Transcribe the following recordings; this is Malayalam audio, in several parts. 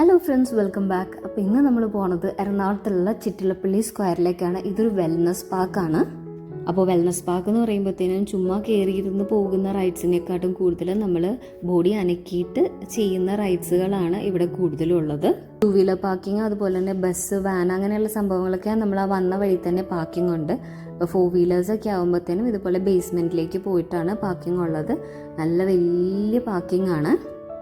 Hello friends, welcome back. അപ്പോൾ ഇന്ന് നമ്മൾ പോകുന്നത് എറണാകുളത്തുള്ള ചിറ്റിലപ്പള്ളി സ്ക്വയറിലേക്കാണ്. ഇതൊരു വെൽനസ് പാർക്കാണ്. അപ്പോൾ വെൽനസ് പാർക്ക് എന്ന് പറയുമ്പോഴത്തേനും ചുമ്മാ കയറിയിരുന്ന് പോകുന്ന റൈഡ്സിനെക്കാട്ടും കൂടുതൽ നമ്മൾ ബോഡി അനക്കിയിട്ട് ചെയ്യുന്ന റൈഡ്സുകളാണ് ഇവിടെ കൂടുതലും ഉള്ളത്. 2 വീലർ പാർക്കിംഗ്, അതുപോലെ തന്നെ ബസ്, വാൻ അങ്ങനെയുള്ള സംഭവങ്ങളൊക്കെ നമ്മൾ ആ വന്ന വഴി തന്നെ പാർക്കിംഗ് ഉണ്ട്. ഇപ്പോൾ 4 വീലേഴ്സൊക്കെ ആകുമ്പോഴത്തേനും ഇതുപോലെ ബേസ്മെൻറ്റിലേക്ക് പോയിട്ടാണ് പാർക്കിംഗ് ഉള്ളത്. നല്ല വലിയ പാർക്കിംഗ് ആണ്.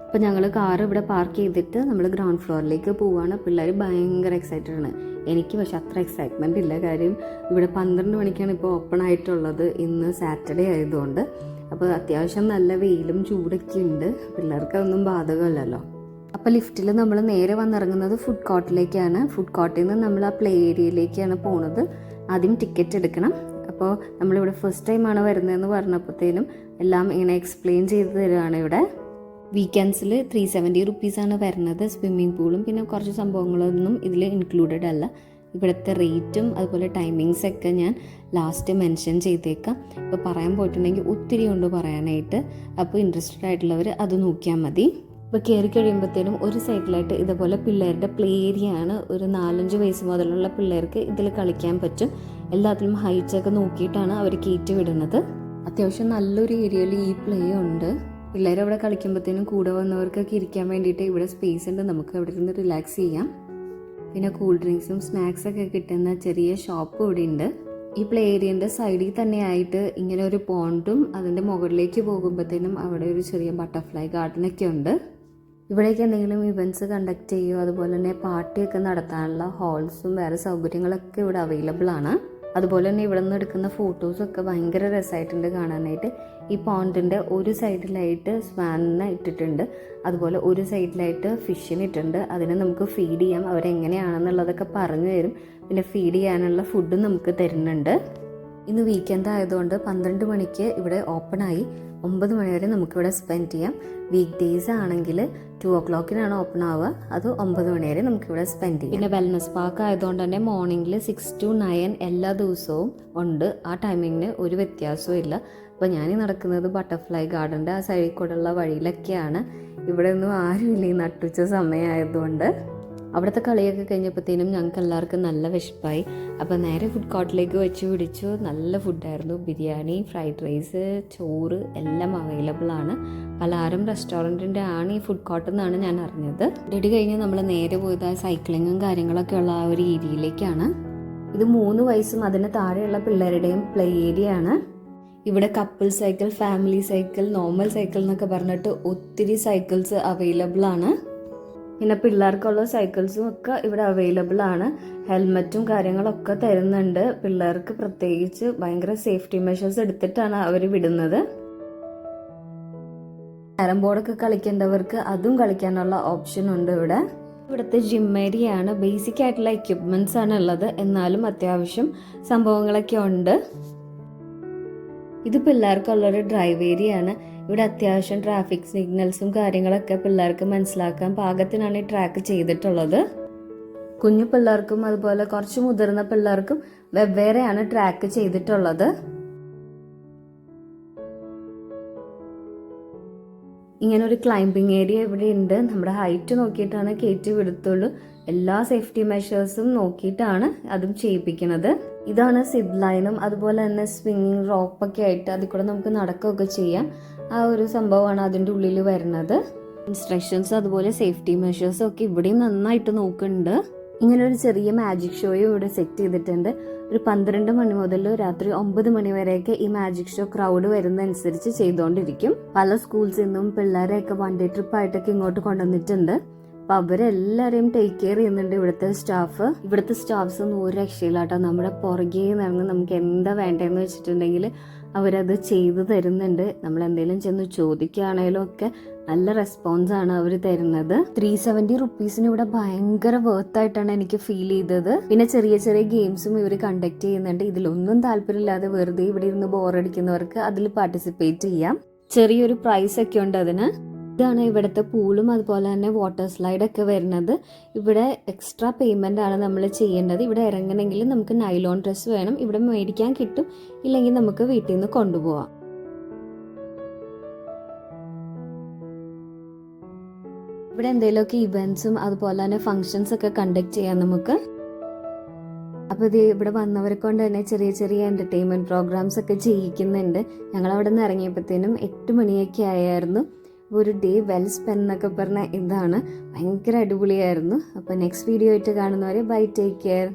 അപ്പോൾ ഞങ്ങൾ കാർ ഇവിടെ പാർക്ക് ചെയ്തിട്ട് നമ്മൾ ഗ്രൗണ്ട് ഫ്ലോറിലേക്ക് പോവുകയാണ്. പിള്ളേർ ഭയങ്കര എക്സൈറ്റഡ് ആണ്. എനിക്ക് പക്ഷെ അത്ര എക്സൈറ്റ്മെൻറ്റ് ഇല്ല. കാര്യം ഇവിടെ 12 മണിക്കാണ് ഇപ്പോൾ ഓപ്പൺ ആയിട്ടുള്ളത്, ഇന്ന് സാറ്റർഡേ ആയതുകൊണ്ട്. അപ്പോൾ അത്യാവശ്യം നല്ല വെയിലും ചൂടൊക്കെ ഉണ്ട്. പിള്ളേർക്ക് അതൊന്നും ബാധകമല്ലല്ലോ. അപ്പോൾ ലിഫ്റ്റിൽ നമ്മൾ നേരെ വന്നിറങ്ങുന്നത് ഫുഡ് കോർട്ടിലേക്കാണ്. ഫുഡ് കോർട്ടിൽ നിന്ന് നമ്മൾ ആ പ്ലേ ഏരിയയിലേക്കാണ് പോകുന്നത്. ആദ്യം ടിക്കറ്റ് എടുക്കണം. അപ്പോൾ നമ്മളിവിടെ ഫസ്റ്റ് ടൈമാണ് വരുന്നതെന്ന് പറഞ്ഞപ്പോഴത്തേനും എല്ലാം ഇങ്ങനെ എക്സ്പ്ലെയിൻ ചെയ്ത് തരുവാണ്. ഇവിടെ വീക്കെൻഡ്സിൽ 370 റുപ്പീസാണ് വരുന്നത്. സ്വിമ്മിംഗ് പൂളും പിന്നെ കുറച്ച് സംഭവങ്ങളൊന്നും ഇതിൽ ഇൻക്ലൂഡഡ് അല്ല. ഇവിടുത്തെ റേറ്റും അതുപോലെ ടൈമിങ്സൊക്കെ ഞാൻ ലാസ്റ്റ് മെൻഷൻ ചെയ്തേക്കാം. ഇപ്പോൾ പറയാൻ പോയിട്ടുണ്ടെങ്കിൽ ഒത്തിരി ഉണ്ട് പറയാനായിട്ട്. അപ്പോൾ ഇൻട്രസ്റ്റഡ് ആയിട്ടുള്ളവർ അത് നോക്കിയാൽ മതി. ഇപ്പോൾ കയറി കഴിയുമ്പോഴത്തേനും ഒരു സൈഡിലായിട്ട് ഇതുപോലെ പിള്ളേരുടെ പ്ലേ ഏരിയ ആണ്. ഒരു 4-5 വയസ്സ് മുതലുള്ള പിള്ളേർക്ക് ഇതിൽ കളിക്കാൻ പറ്റും. എല്ലാത്തിലും ഹൈറ്റ്സൊക്കെ നോക്കിയിട്ടാണ് അവർ കയറ്റി വിടുന്നത്. അത്യാവശ്യം നല്ലൊരു ഏരിയയിൽ ഈ പ്ലേ ഉണ്ട്. പിള്ളേരവിടെ കളിക്കുമ്പോഴത്തേനും കൂടെ വന്നവർക്കൊക്കെ ഇരിക്കാൻ വേണ്ടിയിട്ട് ഇവിടെ സ്പേസ് ഉണ്ട്. നമുക്ക് അവിടെ ഇരുന്ന് റിലാക്സ് ചെയ്യാം. പിന്നെ കൂൾ ഡ്രിങ്ക്സും സ്നാക്സൊക്കെ കിട്ടുന്ന ചെറിയ ഷോപ്പ് ഇവിടെ ഉണ്ട്. ഈ പ്ലേ ഏരിയൻ്റെ സൈഡിൽ തന്നെയായിട്ട് ഇങ്ങനെ ഒരു പോണ്ടും അതിൻ്റെ മുകളിലേക്ക് പോകുമ്പോഴത്തേനും അവിടെ ഒരു ചെറിയ ബട്ടർഫ്ലൈ ഗാർഡനൊക്കെ ഉണ്ട്. ഇവിടേക്ക് എന്തെങ്കിലും ഇവൻറ്റ്സ് കണ്ടക്ട് ചെയ്യുമോ, അതുപോലെ തന്നെ പാർട്ടിയൊക്കെ നടത്താനുള്ള ഹാൾസും വേറെ സൗകര്യങ്ങളൊക്കെ ഇവിടെ അവൈലബിൾ ആണ്. അതുപോലെ തന്നെ ഇവിടെ നിന്ന് എടുക്കുന്ന ഫോട്ടോസൊക്കെ ഭയങ്കര രസമായിട്ടുണ്ട് കാണാനായിട്ട്. ഈ പോണ്ടിൻ്റെ ഒരു സൈഡിലായിട്ട് സ്വാനിനെ ഇട്ടിട്ടുണ്ട്, അതുപോലെ ഒരു സൈഡിലായിട്ട് ഫിഷിനെ ഇട്ടിട്ടുണ്ട്. അതിനെ നമുക്ക് ഫീഡ് ചെയ്യാം. അവരെങ്ങനെയാണെന്നുള്ളതൊക്കെ പറഞ്ഞു തരും. പിന്നെ ഫീഡ് ചെയ്യാനുള്ള ഫുഡും നമുക്ക് തരുന്നുണ്ട്. ഇന്ന് വീക്കെൻഡ് ആയതുകൊണ്ട് 12 മണിക്ക് ഇവിടെ ഓപ്പണായി. 9 മണി വരെ നമുക്കിവിടെ സ്പെൻഡ് ചെയ്യാം. വീക്ക് ഡേയ്സ് ആണെങ്കിൽ 2 o'clockനാണ് ഓപ്പൺ ആവുക. അത് 9 മണി വരെ നമുക്കിവിടെ സ്പെൻഡ് ചെയ്യാം. പിന്നെ വെൽനസ് പാർക്ക് ആയതുകൊണ്ട് തന്നെ മോർണിംഗിൽ 6 to 9 എല്ലാ ദിവസവും ഉണ്ട്. ആ ടൈമിങ്ങിന് ഒരു വ്യത്യാസവും ഇല്ല. അപ്പോൾ ഞാൻ നടക്കുന്നത് ബട്ടർഫ്ലൈ ഗാർഡൻ്റെ ആ സൈഡിൽ കൂടെയുള്ള വഴിയിലൊക്കെയാണ്. ഇവിടെ ഒന്നും ആരുമില്ല ഈ നട്ടുച്ച സമയമായതുകൊണ്ട്. അവിടുത്തെ കളിയൊക്കെ കഴിഞ്ഞപ്പോഴത്തേനും ഞങ്ങൾക്ക് എല്ലാവർക്കും നല്ല വിശപ്പായി. അപ്പോൾ നേരെ ഫുഡ് കോർട്ടിലേക്ക് വെച്ച് പിടിച്ചു. നല്ല ഫുഡായിരുന്നു. ബിരിയാണി, ഫ്രൈഡ് റൈസ്, ചോറ് എല്ലാം അവൈലബിൾ ആണ്. പലഹാരം റെസ്റ്റോറൻറ്റിൻ്റെ ആണ് ഈ ഫുഡ് കോർട്ട് എന്നാണ് ഞാൻ അറിഞ്ഞത്. റെഡി കഴിഞ്ഞ് നമ്മൾ നേരെ പോയത് സൈക്ലിങ്ങും കാര്യങ്ങളൊക്കെ ഉള്ള ആ ഒരു ഏരിയയിലേക്കാണ്. ഇത് 3 വയസ്സും അതിന് താഴെയുള്ള പിള്ളേരുടെയും പ്ലേ ഏരിയ ആണ്. ഇവിടെ couple cycle, family cycle, normal cycle എന്നൊക്കെ പറഞ്ഞിട്ട് ഒത്തിരി സൈക്കിൾസ് അവൈലബിൾ ആണ്. പിന്നെ പിള്ളേർക്കുള്ള സൈക്കിൾസും ഒക്കെ ഇവിടെ അവൈലബിൾ ആണ്. ഹെൽമറ്റും കാര്യങ്ങളൊക്കെ തരുന്നുണ്ട്. പിള്ളേർക്ക് പ്രത്യേകിച്ച് ഭയങ്കര സേഫ്റ്റി മെഷേഴ്സ് എടുത്തിട്ടാണ് അവർ വിടുന്നത്. ക്യാരം ബോർഡൊക്കെ കളിക്കേണ്ടവർക്ക് അതും കളിക്കാനുള്ള ഓപ്ഷൻ ഉണ്ട് ഇവിടെ. ഇവിടുത്തെ ജിം ഏരിയ ആണ്. ബേസിക് ആയിട്ടുള്ള എക്യുപ്മെന്റ്സ് ആണ് ഉള്ളത്, എന്നാലും അത്യാവശ്യം സംഭവങ്ങളൊക്കെ ഉണ്ട്. ഇത് പിള്ളേർക്കുള്ളൊരു ഡ്രൈവ് ഏരിയ ആണ്. ഇവിടെ അത്യാവശ്യം ട്രാഫിക് സിഗ്നൽസും കാര്യങ്ങളൊക്കെ പിള്ളേർക്ക് മനസ്സിലാക്കാൻ പാകത്തിനാണ് ഈ ട്രാക്ക് ചെയ്തിട്ടുള്ളത്. കുഞ്ഞു പിള്ളേർക്കും അതുപോലെ കുറച്ച് മുതിർന്ന പിള്ളേർക്കും വെവ്വേറെയാണ് ട്രാക്ക് ചെയ്തിട്ടുള്ളത്. ഇങ്ങനെ ഒരു ക്ലൈംബിംഗ് ഏരിയ ഇവിടെ ഉണ്ട്. നമ്മുടെ ഹൈറ്റ് നോക്കിയിട്ടാണ് കയറ്റി വിടത്തുള്ളൂ. എല്ലാ സേഫ്റ്റി മെഷേഴ്സും നോക്കിയിട്ടാണ് അതും ചെയ്യിപ്പിക്കുന്നത്. ഇതാണ് സിബ് ലൈനും അതുപോലെ തന്നെ സ്വിങ്ങിങ് റോപ്പൊക്കെ ആയിട്ട് അതിൽ കൂടെ നമുക്ക് നടക്കുകയൊക്കെ ചെയ്യാം. ആ ഒരു സംഭവമാണ് അതിൻ്റെ ഉള്ളിൽ വരുന്നത്. ഇൻസ്ട്രക്ഷൻസ് അതുപോലെ സേഫ്റ്റി മെഷേഴ്സും ഒക്കെ ഇവിടെയും നന്നായിട്ട് നോക്കുന്നുണ്ട്. ഇങ്ങനെ ഒരു ചെറിയ മാജിക് ഷോയും ഇവിടെ സെറ്റ് ചെയ്തിട്ടുണ്ട്. ഒരു 12 മണി മുതൽ രാത്രി 9 മണി വരെയൊക്കെ ഈ മാജിക് ഷോ ക്രൗഡ് വരുന്നതനുസരിച്ച് ചെയ്തുകൊണ്ടിരിക്കും. പല സ്കൂൾസിൽ നിന്നും പിള്ളേരെയൊക്കെ 1 ഡേ ട്രിപ്പായിട്ടൊക്കെ ഇങ്ങോട്ട് കൊണ്ടുവന്നിട്ടുണ്ട്. അപ്പോൾ അവരെല്ലാവരെയും ടേക്ക് കെയർ ചെയ്യുന്നുണ്ട് ഇവിടുത്തെ സ്റ്റാഫ്. ഇവിടുത്തെ സ്റ്റാഫ്സ് ഒന്നും ഒരു രക്ഷയില്ലാട്ടോ. നമ്മുടെ പുറകെ നടന്ന് നമുക്ക് എന്താ വേണ്ടതെന്ന് വെച്ചിട്ടുണ്ടെങ്കിൽ അവരത് ചെയ്തു തരുന്നുണ്ട്. നമ്മൾ എന്തെങ്കിലും ചെന്ന് ചോദിക്കുകയാണെങ്കിലും ഒക്കെ നല്ല റെസ്പോൺസാണ് അവർ തരുന്നത്. 370 റുപ്പീസിന് ഇവിടെ ഭയങ്കര വർത്തായിട്ടാണ് എനിക്ക് ഫീൽ ചെയ്തത്. പിന്നെ ചെറിയ ചെറിയ ഗെയിംസും ഇവർ കണ്ടക്ട് ചെയ്യുന്നുണ്ട്. ഇതിലൊന്നും താല്പര്യമില്ലാതെ വെറുതെ ഇവിടെ ഇരുന്ന് ബോറടിക്കുന്നവർക്ക് അതിൽ പാർട്ടിസിപ്പേറ്റ് ചെയ്യാം. ചെറിയൊരു പ്രൈസ് ഒക്കെ ഉണ്ട് അതിന്. ഇതാണ് ഇവിടുത്തെ പൂളും അതുപോലെ തന്നെ വാട്ടർ സ്ലൈഡ് ഒക്കെ വരുന്നത്. ഇവിടെ എക്സ്ട്രാ പേയ്മെന്റ് ആണ് നമ്മൾ ചെയ്യേണ്ടത്. ഇവിടെ ഇറങ്ങണമെങ്കിൽ നമുക്ക് നൈലോൺ ഡ്രസ്സ് വേണം. ഇവിടെ മേടിക്കാൻ കിട്ടും, ഇല്ലെങ്കിൽ നമുക്ക് വീട്ടിൽ നിന്ന് കൊണ്ടുപോവാം. ഇവിടെ എന്തെങ്കിലുമൊക്കെ ഇവൻറ്റ്സും അതുപോലെ തന്നെ ഫങ്ഷൻസ് ഒക്കെ കണ്ടക്ട് ചെയ്യാം നമുക്ക്. അപ്പോൾ ഇത് ഇവിടെ വന്നവരെ കൊണ്ട് തന്നെ ചെറിയ ചെറിയ എൻ്റർടൈൻമെൻറ്റ് പ്രോഗ്രാംസ് ഒക്കെ ചെയ്യിക്കുന്നുണ്ട്. ഞങ്ങൾ അവിടെ നിന്ന് ഇറങ്ങിയപ്പോഴത്തേനും 8 മണിയൊക്കെ ആയായിരുന്നു. ഒരു ഡേ വെൽ സ്പെൻഡ് എന്നൊക്കെ പറഞ്ഞ ഇതാണ് ഭയങ്കര അടിപൊളിയായിരുന്നു. അപ്പോൾ നെക്സ്റ്റ് വീഡിയോ ആയിട്ട് കാണുന്നവരെ ബൈ, ടേക്ക് കെയർ.